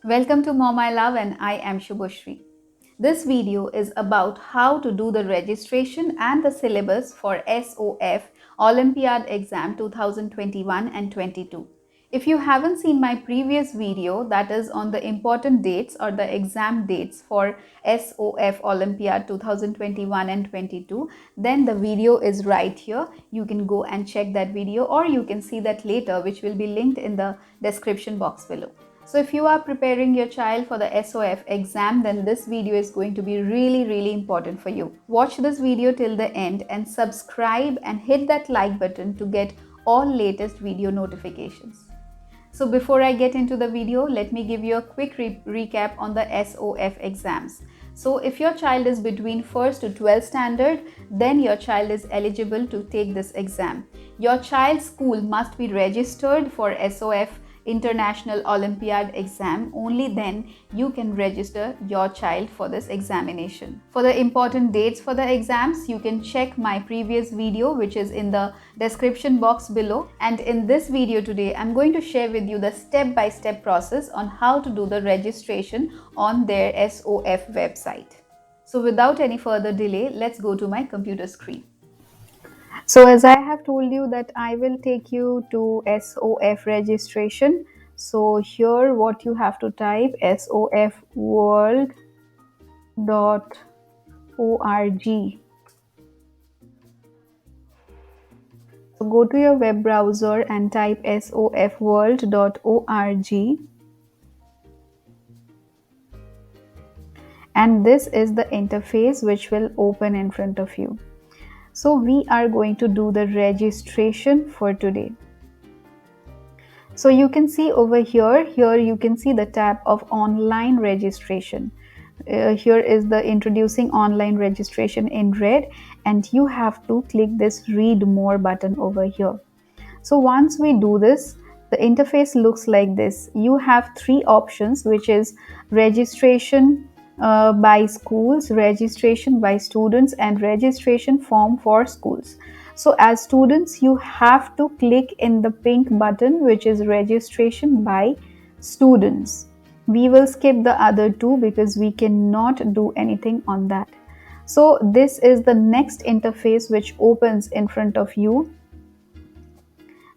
Welcome to Mom I Love and I am Subhasree. This video is about how to do the registration and the syllabus for SOF Olympiad exam 2021 and 22. If you haven't seen my previous video that is on the important dates or the exam dates for SOF Olympiad 2021 and 22, then the video is right here. You can go and check that video or you can see that later, which will be linked in the description box below. So if you are preparing your child for the SOF exam, then this video is going to be really important for you. Watch this video till the end and subscribe and hit that like button to get all latest video notifications. So before I get into the video, let me give you a quick recap on the SOF exams. So if your child is between 1st to 12th standard, then your child is eligible to take this exam. Your child's school must be registered for SOF International Olympiad exam. Only then you can register your child for this examination. For the important dates for the exams, you can check my previous video which is in the description box below. And in this video today, I'm going to share with you the step-by-step process on how to do the registration on their SOF website. So without any further delay, let's go to my computer screen. So as I have told you that I will take you to SOF registration. So here what you have to type sofworld.org. So go to your web browser and type sofworld.org. And this is the interface which will open in front of you. So we are going to do the registration for today. So you can see over here you can see the tab of online registration. Here is the introducing online registration in red, and you have to click this read more button over here. So once we do this, the interface looks like this. You have three options, which is registration by schools, registration by students, and registration form for schools. So as students, you have to click in the pink button, which is registration by students. We will skip the other two because we cannot do anything on that. So this is the next interface which opens in front of you.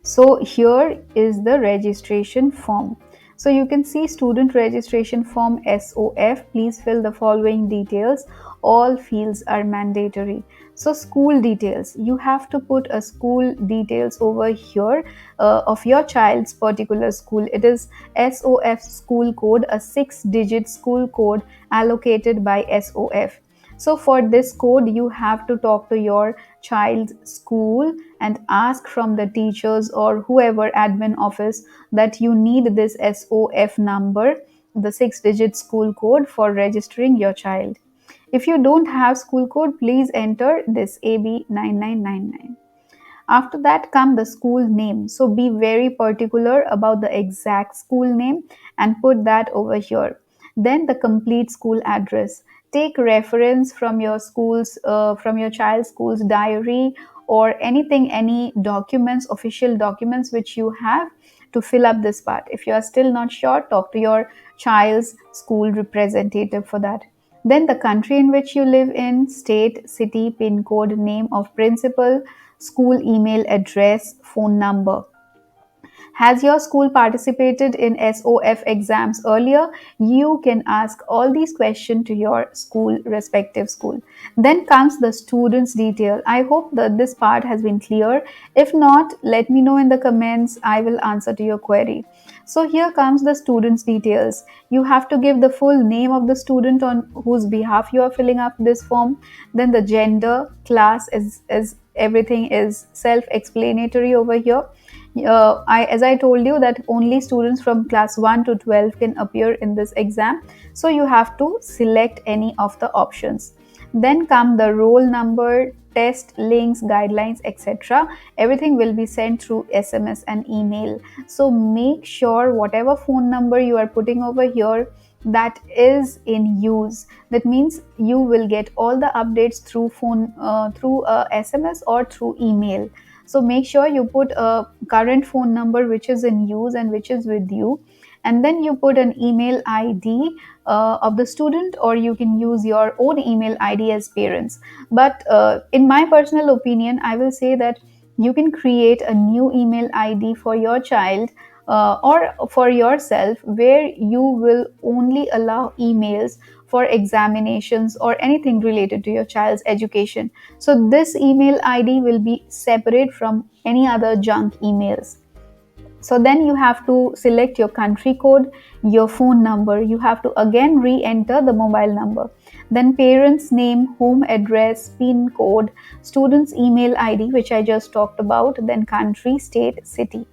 So here is the registration form. So you can see student registration form SOF. Please fill the following details. All fields are mandatory. So school details, you have to put a school details over here of your child's particular school. It is SOF school code, a 6-digit school code allocated by SOF. So for this code, you have to talk to your child's school and ask from the teachers or whoever admin office that you need this SOF number, the 6-digit school code for registering your child. If you don't have school code, please enter this AB9999. After that come the school name. So be very particular about the exact school name and put that over here. Then the complete school address. Take reference from your from your child's school's diary or anything, any documents, official documents which you have to fill up this part. If you are still not sure, talk to your child's school representative for that. Then the country in which you live in, state, city, pin code, name of principal, school email address, phone number. Has your school participated in SOF exams earlier? You can ask all these questions to your school, respective school. Then comes the student's detail. I hope that this part has been clear. If not, let me know in the comments. I will answer to your query. So here comes the student's details. You have to give the full name of the student on whose behalf you are filling up this form. Then the gender, class, is everything is self-explanatory over here. As I told you that only students from class 1 to 12 can appear in this exam. So you have to select any of the options. Then come the roll number, test links, guidelines, etc. Everything will be sent through SMS and email. So make sure whatever phone number you are putting over here, that is in use. That means you will get all the updates through phone, through SMS or through email. So make sure you put a current phone number which is in use and which is with you. and then you put an email ID of the student, or you can use your own email ID as parents. But in my personal opinion, I will say that you can create a new email ID for your child or for yourself, where you will only allow emails for examinations or anything related to your child's education. So this email ID will be separate from any other junk emails. So then you have to select your country code, your phone number. You have to again re-enter the mobile number. Then parents' name, home address, PIN code, student's email ID, which I just talked about, then country, state, city.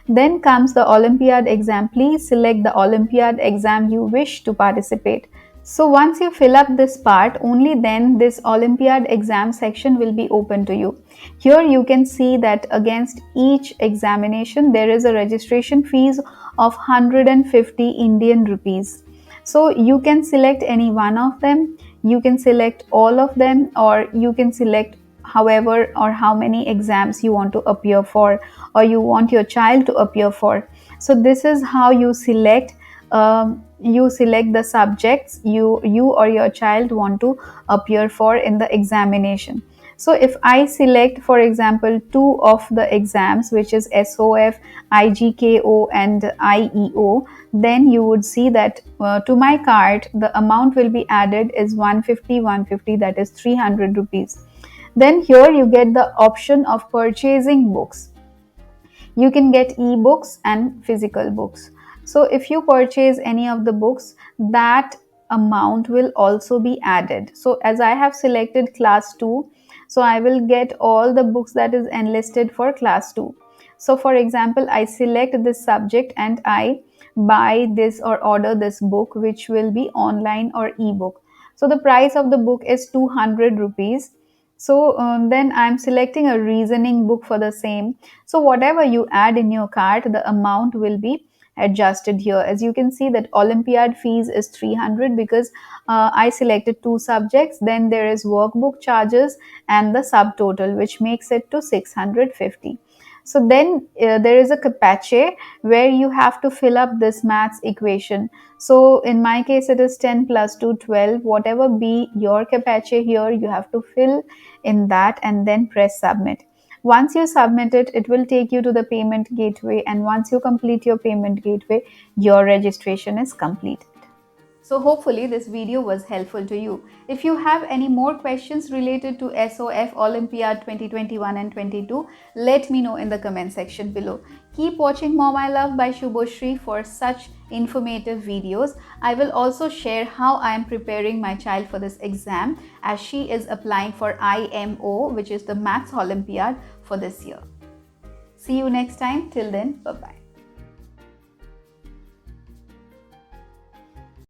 Then comes the Olympiad exam. Please select the Olympiad exam you wish to participate. So once you fill up this part, only then this Olympiad exam section will be open to you. Here you can see that against each examination there is a registration fees of 150 Indian rupees. So you can select any one of them, you can select all of them, or you can select however or how many exams you want to appear for, or you want your child to appear for. So this is how you select. You select the subjects you or your child want to appear for in the examination. So if I select, for example, two of the exams, which is SOF, IGKO and IEO, then you would see that to my cart the amount will be added is 150, that is 300 rupees. Then here you get the option of purchasing books. You can get e-books and physical books. So if you purchase any of the books, that amount will also be added. So as I have selected class 2, so I will get all the books that is enlisted for class 2. So for example, I select this subject and I buy this or order this book, which will be online or ebook. So the price of the book is 200 rupees. So then I'm selecting a reasoning book for the same. So whatever you add in your cart, the amount will be adjusted here. As you can see that Olympiad fees is 300 because I selected two subjects. Then there is workbook charges and the subtotal, which makes it to 650. So then there is a CAPACHE where you have to fill up this maths equation. So in my case, it is 10 plus 2, 12. Whatever be your CAPACHE here, you have to fill in that and then press submit. Once you submit it, it will take you to the payment gateway, and once you complete your payment gateway, your registration is complete. So hopefully this video was helpful to you. If you have any more questions related to SOF Olympiad 2021 and 22, let me know in the comment section below. Keep watching Mom I Love by Subhasree for such informative videos. I will also share how I am preparing my child for this exam, as she is applying for IMO, which is the Maths Olympiad, for this year. See you next time. Till then, bye-bye.